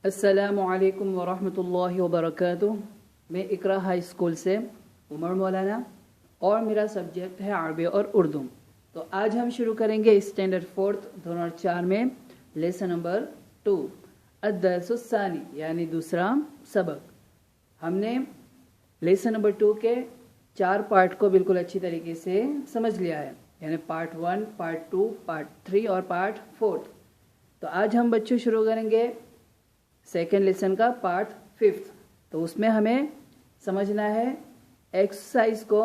अस्सलामुअलैकुम वरहमतुल्लाहि वबरकातुह। मैं इकरा हाई स्कूल से उमर मौलाना और मेरा सब्जेक्ट है अरबी और उर्दू। तो आज हम शुरू करेंगे स्टैंडर्ड 4th 2004 में लेसन नंबर 2 अद्दर्सुस्सानी यानी दूसरा सबक। हमने लेसन नंबर 2 के 4 पार्ट को बिल्कुल अच्छी तरीके से समझ लिया है, यानी पार्ट 1, पार्ट 2, पार्ट 3 और पार्ट 4। तो आज हम बच्चों शुरू करेंगे सेकेंड लेसन का पार्ट 5। तो उसमें हमें समझना है एक्सरसाइज को।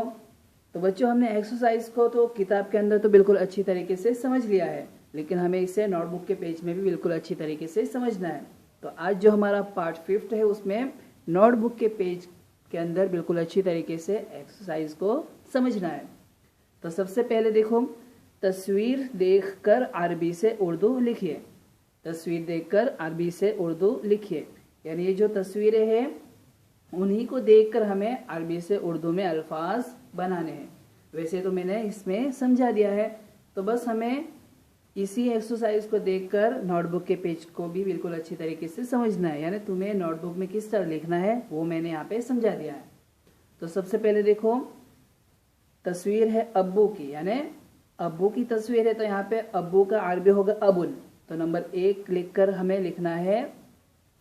तो बच्चों हमने एक्सरसाइज को तो किताब के अंदर तो बिल्कुल अच्छी तरीके से समझ लिया है, लेकिन हमें इसे नोटबुक के पेज में भी बिल्कुल अच्छी तरीके से समझना है। तो आज जो हमारा पार्ट 5 है उसमें नोटबुक के पेज के अंदर बिल्कुल अच्छी तरीके से एक्सरसाइज को समझना है। तो सबसे पहले देखो, तस्वीर देखकर अरबी से उर्दू लिखिए। तस्वीर देखकर अरबी से उर्दू लिखिए, यानी ये जो तस्वीरें हैं उन्हीं को देखकर हमें अरबी से उर्दू में अल्फाज बनाने हैं। वैसे तो मैंने इसमें समझा दिया है, तो बस हमें इसी एक्सरसाइज को देखकर नोटबुक के पेज को भी बिल्कुल अच्छी तरीके से समझना है, यानी तुम्हें नोटबुक में किस तरह लिखना है वो मैंने यहाँ पे समझा दिया है। तो सबसे पहले देखो, तस्वीर है अब्बू की, यानी अब्बू की तस्वीर है, तो यहाँ पे अब्बू का अरबी होगा अबुन। तो नंबर 1 लिखकर हमें लिखना है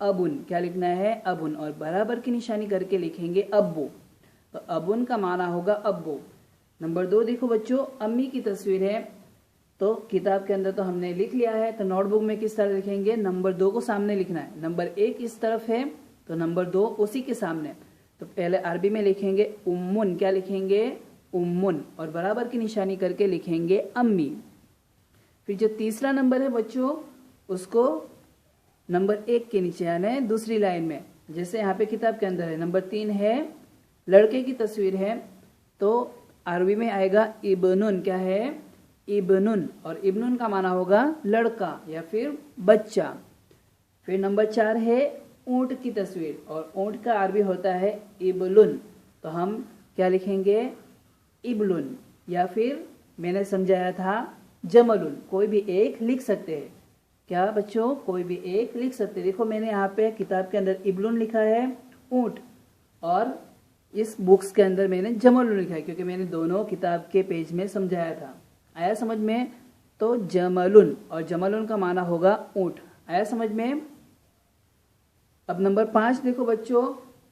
अबुन। क्या लिखना है? अबुन, और बराबर की निशानी करके लिखेंगे अब्बू। तो अबुन का माना होगा अब्बू। नंबर 2 देखो बच्चों, अम्मी की तस्वीर है। तो किताब के अंदर तो हमने लिख लिया है, तो नोटबुक में किस तरह लिखेंगे? नंबर 2 को सामने लिखना है। नंबर 1 इस तरफ है तो नंबर 2 उसी के सामने। तो पहले अरबी में लिखेंगे उम्मुन। क्या लिखेंगे? उम्मुन, और बराबर की निशानी करके लिखेंगे अम्मी। फिर जो तीसरा नंबर है बच्चों, उसको नंबर 1 के नीचे यानी दूसरी लाइन में, जैसे यहाँ पे किताब के अंदर है। नंबर 3 है लड़के की तस्वीर है, तो अरबी में आएगा इब्नुन। क्या है? इब्नुन, और इब्नुन का माना होगा लड़का या फिर बच्चा। फिर नंबर 4 है ऊंट की तस्वीर, और ऊंट का अरबी होता है इबलुन। तो हम क्या लिखेंगे? इबलुन, या फिर मैंने समझाया था जमलुन। कोई भी एक लिख सकते हैं। क्या बच्चों? कोई भी एक लिख सकते हैं। देखो मैंने यहाँ पे किताब के अंदर इबलुन लिखा है ऊंट, और इस बुक्स के अंदर मैंने जमलुन लिखा है, क्योंकि मैंने दोनों किताब के पेज में समझाया था। आया समझ में? तो जमलुन, और जमलुन का माना होगा ऊंट। आया समझ में? अब नंबर 5 देखो बच्चों,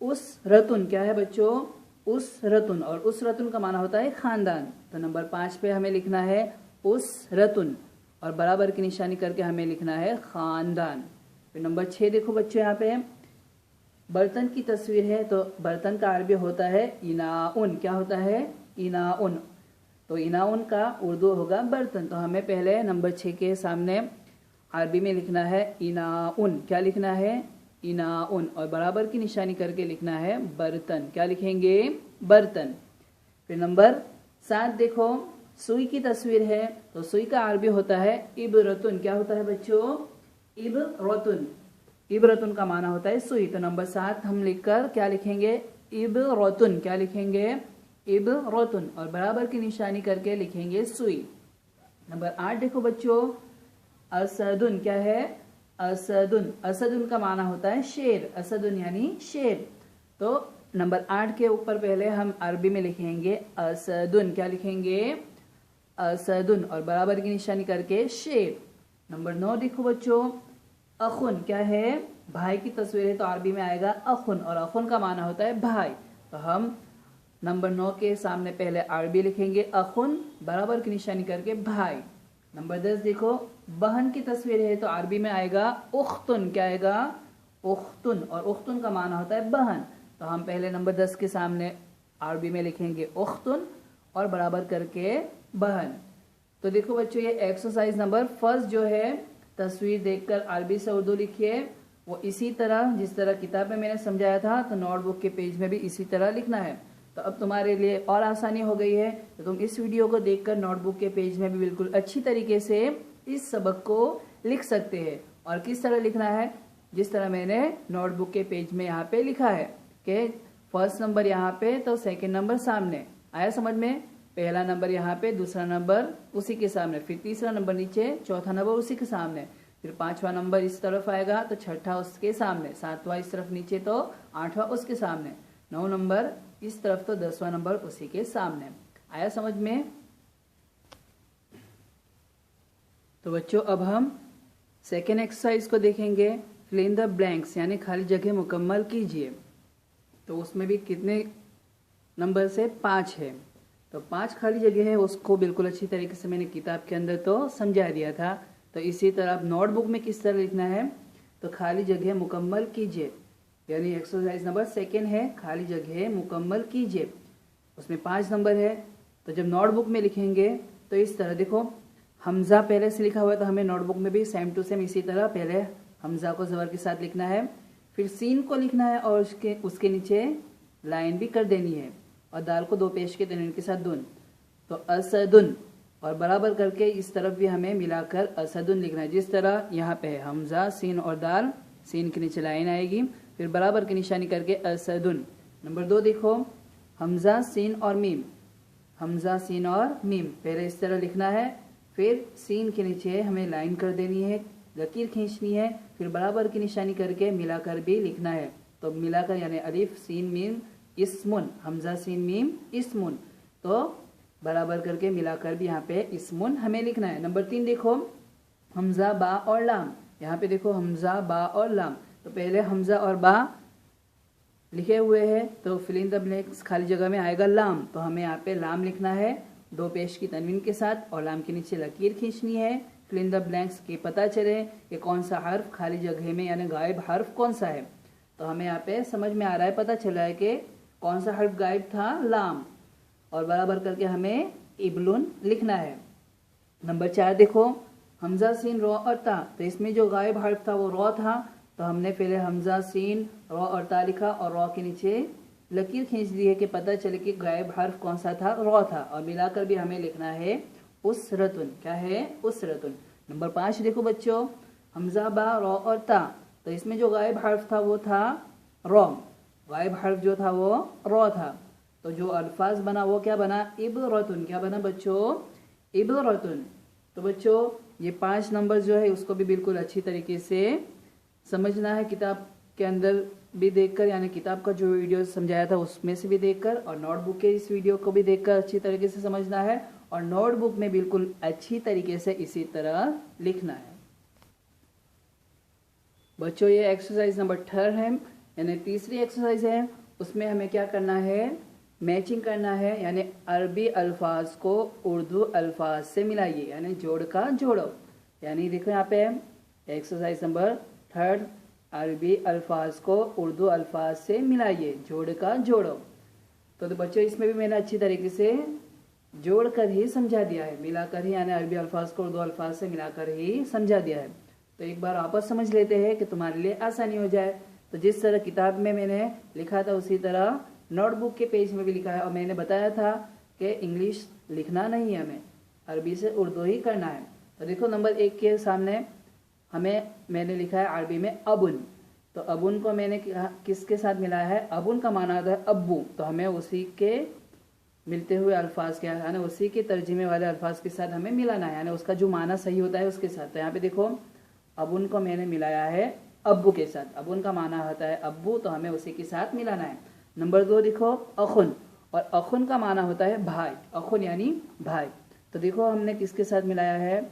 उस रतुन। क्या है बच्चों? उस रतुन, और उस रतुन का माना होता है खानदान। तो नंबर 5 पे हमें लिखना है उस रतुन, और बराबर की निशानी करके हमें लिखना है खानदान। फिर नंबर 6 देखो बच्चों, यहाँ पे बर्तन की तस्वीर है, तो बर्तन का अरबी होता है इनाउन। क्या होता है? इनाउन। तो इनाउन का उर्दू होगा बर्तन। तो हमें पहले नंबर 6 के सामने अरबी में लिखना है इनाउन। क्या लिखना है? इनाउन, और बराबर की निशानी करके लिखना है बर्तन। क्या लिखेंगे? बर्तन। फिर नंबर 7 देखो, सुई की तस्वीर है, तो सुई का अरबी होता है इबरतुन। क्या होता है बच्चों? इबरतुन। इबरतुन का माना होता है सुई। तो नंबर 7 हम लिखकर क्या लिखेंगे? इबरतुन। क्या लिखेंगे? इबरतुन, और बराबर की निशानी करके लिखेंगे सुई। नंबर 8 देखो बच्चों, असदुन। क्या है? असदुन। असदुन का माना होता है शेर। असदुन यानी शेर। तो नंबर 8 के ऊपर पहले हम अरबी में लिखेंगे असदुन। क्या लिखेंगे? असदुन, और बराबर की निशानी करके शेर। नंबर 9 देखो बच्चों, अखुन। क्या है? भाई की तस्वीर है, तो अरबी में आएगा अखुन, और अखुन का माना होता है भाई। तो हम नंबर 9 के सामने पहले अरबी लिखेंगे अखुन, बराबर की निशानी करके भाई। नंबर 10 देखो, बहन की तस्वीर है, तो अरबी में आएगा उख्तुन। क्या आएगा? उख्तुन, और उख्तुन का माना होता है बहन। तो हम पहले नंबर 10 के सामने अरबी में लिखेंगे उख्तुन, और बराबर करके बहन। तो देखो बच्चों, ये एक्सरसाइज नंबर 1 जो है, तस्वीर देखकर अरबी से उर्दू लिखिए, वो इसी तरह जिस तरह किताब में मैंने समझाया था, तो नोटबुक के पेज में भी इसी तरह लिखना है। तो अब तुम्हारे लिए और आसानी हो गई है, तो तुम इस वीडियो को देखकर नोटबुक के पेज में भी बिल्कुल अच्छी तरीके से इस सबक को लिख सकते हैं। और किस तरह लिखना है? जिस तरह मैंने नोटबुक के पेज में यहाँ पे लिखा है कि फर्स्ट नंबर यहाँ पे, तो सेकेंड नंबर सामने। आया समझ में? पहला नंबर यहाँ पे, दूसरा नंबर उसी के सामने, फिर तीसरा नंबर नीचे, चौथा नंबर उसी के सामने। फिर 5वां नंबर इस तरफ आएगा तो 6ठा उसके सामने, 7वां इस तरफ नीचे तो 8वां उसके सामने, 9 नंबर इस तरफ तो 10वां नंबर उसी के सामने। आया समझ में? तो बच्चों अब हम सेकेंड एक्सरसाइज को देखेंगे। फिल इन द ब्लैंक्स यानी खाली जगह मुकम्मल कीजिए। तो उसमें भी कितने नंबर से 5 है, तो 5 खाली जगह है, उसको बिल्कुल अच्छी तरीके से मैंने किताब के अंदर तो समझा दिया था। तो इसी तरह आप नोटबुक में किस तरह लिखना है, तो खाली जगह मुकम्मल कीजिए, यानी एक्सरसाइज नंबर सेकेंड है खाली जगह मुकम्मल कीजिए। उसमें 5 नंबर है। तो जब नोटबुक में लिखेंगे तो इस तरह देखो, हमजा पहले से लिखा हुआ है तो हमें नोटबुक में भी सेम टू सेम इसी तरह पहले हमजा को ज़बर के साथ लिखना है, फिर सीन को लिखना है और उसके नीचे लाइन भी कर देनी है, और दाल को 2 पेश के तनवीन के साथ दुन, तो असदुन, और बराबर करके इस तरफ भी हमें मिलाकर असदुन लिखना है। जिस तरह यहाँ पे है हमजा सीन और दाल, सीन के नीचे लाइन आएगी, फिर बराबर की निशानी करके असदुन। नंबर 2 देखो, हमजा सीन और मीम, हमजा सीन और मीम पहले इस तरह लिखना है, फिर सीन के नीचे हमें लाइन कर देनी है, लकीर खींचनी है, फिर बराबर की निशानी करके मिलाकर भी लिखना है। तो मिलाकर यानी अलिफ सीन मीम इस्मुन, हमजा सीन मीम इस्मुन, तो बराबर करके मिलाकर भी यहाँ पे इस्मुन हमें लिखना है। नंबर 3 देखो, हमजा बा और लाम, यहाँ पे देखो हमजा बा और लाम, तो पहले हमजा और बा लिखे हुए हैं, तो फिल इन द ब्लैंक्स खाली जगह में आएगा लाम, तो हमें यहाँ पे लाम लिखना है 2 पेश की तनवीन के साथ, और लाम के नीचे लकीर खींचनी है। फिल इन द ब्लैंक्स के पता चले कि कौन सा हर्फ खाली जगह में यानी गायब हर्फ कौन सा है। तो हमें यहाँ पे समझ में आ रहा है, पता चला है कि कौन सा हर्फ गायब था, लाम, और बराबर करके हमें इब्लुन लिखना है। नंबर 4 देखो, हमजा सीन रो और ता, तो इसमें जो गायब हर्फ था वो रो था, तो हमने पहले हमजा सीन रो और ता लिखा और रो के नीचे लकीर खींच दी है कि पता चले कि गायब हर्फ कौन सा था, रो था, और मिलाकर भी हमें लिखना है उसरतुन। क्या है? उसरतुन। नंबर 5 देखो बच्चों, हमजा बा रो और ता, तो इसमें जो गायब हर्फ था वो था रो, गायब हर्फ जो था वो रो था, तो जो अल्फाज बना वो क्या बना? इबरतुन। क्या बना बच्चों? इबरतुन। तो बच्चों ये 5 नंबर जो है उसको भी बिल्कुल अच्छी तरीके से समझना है, किताब के अंदर भी देखकर, यानी किताब का जो वीडियो समझाया था उसमें से भी देखकर, और नोटबुक के इस वीडियो को भी देखकर अच्छी तरीके से समझना है, और नोटबुक में बिल्कुल अच्छी तरीके से इसी तरह लिखना है। बच्चों ये एक्सरसाइज नंबर 3 है, यानी तीसरी एक्सरसाइज है। उसमें हमें क्या करना है? मैचिंग करना है, यानी अरबी अल्फाज को उर्दू अल्फाज से मिलाइए, यानी जोड़ का जोड़ो। यानी देखो यहाँ पे एक्सरसाइज नंबर 3, अरबी अल्फाज को उर्दू अल्फाज से मिलाइए, जोड़ का जोड़ो। तो बच्चों इसमें भी मैंने अच्छी तरीके से जोड़ कर ही समझा दिया है, मिलाकर ही, यानी अरबी अल्फाज को उर्दू अल्फाज से मिलाकर ही समझा दिया है। तो एक बार वापस समझ लेते हैं कि तुम्हारे लिए आसानी हो जाए। तो जिस तरह किताब में मैंने लिखा था उसी तरह नोटबुक के पेज में भी लिखा है, और मैंने बताया था कि इंग्लिश लिखना नहीं है, हमें अरबी से उर्दू ही करना है। तो देखो नंबर 1 के सामने मैंने लिखा है अरबी में अबुन, तो अबुन को मैंने किसके साथ मिलाया है? अबुन का माना होता है अब्बू, तो हमें उसी के मिलते हुए अल्फाज के, यानी उसी के तर्जुमे वाले अल्फाज के साथ हमें मिलाना है, यानी उसका जो माना सही होता है उसके साथ। तो यहाँ पे देखो अबुन को मैंने मिलाया है अब्बू के साथ, अबुन का माना होता है अब्बू, तो हमें उसी के साथ मिलाना है। नंबर 2 देखो अखुन, और अखुन का माना होता है भाई, अखुन यानी भाई, तो देखो हमने किसके साथ मिलाया है?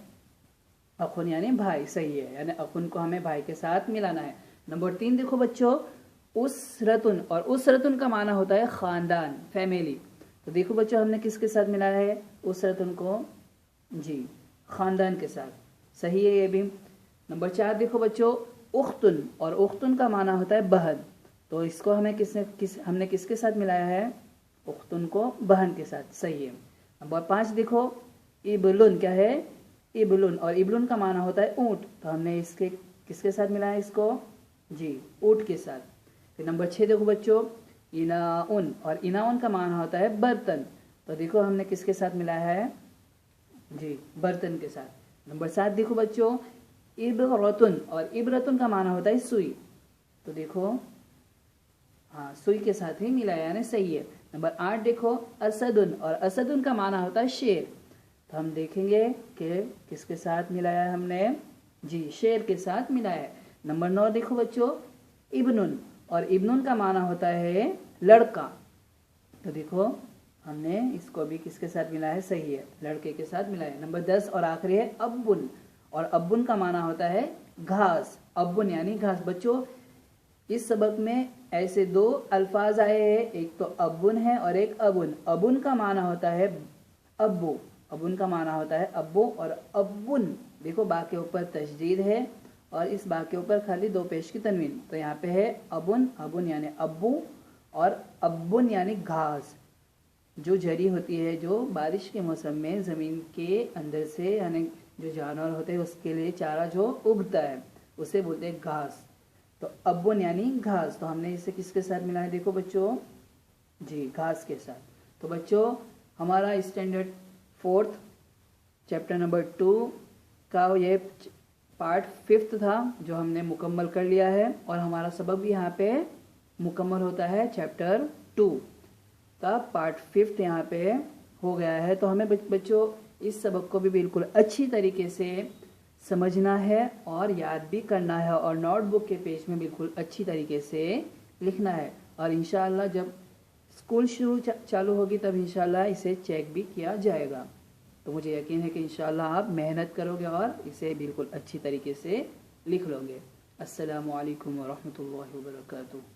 अखुन यानी भाई, सही है, यानी अखुन को हमें भाई के साथ मिलाना है। नंबर 3 देखो बच्चों उसरतुन, और उसरतुन का माना होता है खानदान, फैमिली, तो देखो बच्चों हमने किसके साथ मिलाया है? उसरतुन को जी खानदान के साथ, सही है ये भी। नंबर 4 देखो बच्चों उख्तुन, और उख्तुन का माना होता है बहन, तो इसको हमें हमने किसके साथ मिलाया है? उख्तुन को बहन के साथ, सही है। नंबर 5 देखो इबलुन, क्या है? इबलुन, और इबलुन का माना होता है ऊँट, तो हमने इसके किसके साथ मिलाया है इसको? जी ऊँट के साथ। फिर नंबर 6 देखो बच्चों इनाउन, और इनाउन का माना होता है बर्तन, तो देखो हमने किसके साथ मिलाया है? जी बर्तन के साथ। नंबर 7 देखो बच्चों इबरतुन, और इबरतुन का माना होता है सुई, तो देखो हाँ सुई के साथ ही मिलाया, यानी सही है। नंबर 8 देखो असदुन, और असदुन का माना होता है शेर, तो हम देखेंगे कि किसके साथ मिलाया है हमने? जी, शेर के साथ मिला है। नंबर 9 देखो बच्चों, इब्नुन, और इब्नुन का माना होता है लड़का। तो देखो हमने इसको भी किसके साथ मिला है, सही है, लड़के के साथ मिला है। नंबर 10 और आखिरी है अब्बुन, और अब्बुन का माना होता है घास। अब्बुन यानी घास। बच्चों इस सबक में ऐसे दो अल्फाज आए हैं, एक तो अब्बुन है और एक अबुन। अबुन का माना होता है अब्बू, अबुन का माना होता है अब्बू, और अब्बुन देखो बा के ऊपर तशदीद है और इस बा के ऊपर खाली दो पेश की तनवीन। तो यहाँ पे है अबुन, अबुन यानी अब्बू, और अब्बुन यानी घास, जो जरी होती है, जो बारिश के मौसम में ज़मीन के अंदर से यानी जो जानवर होते हैं उसके लिए चारा जो उगता है उसे बोलते हैं घास। तो अब्बुन यानी घास। तो हमने इसे किसके साथ मिला है, देखो बच्चों, जी घास के साथ। तो बच्चों हमारा स्टैंडर्ड 4 चैप्टर नंबर 2 का ये पार्ट 5 था जो हमने मुकम्मल कर लिया है, और हमारा सबक भी यहाँ पे मुकम्मल होता है। चैप्टर 2 का पार्ट 5 यहाँ पे हो गया है। तो हमें बच्चों इस सबक को भी बिल्कुल अच्छी तरीके से समझना है और याद भी करना है, और नोटबुक के पेज में बिल्कुल अच्छी तरीके से लिखना है। और इंशाअल्लाह जब स्कूल चालू होगी तब इंशाअल्लाह इसे चेक भी किया जाएगा। तो मुझे यकीन है कि इंशाअल्लाह आप मेहनत करोगे और इसे बिल्कुल अच्छी तरीके से लिख लोगे। अस्सलामु अलैकुम व रहमतुल्लाहि व बरकातुहू।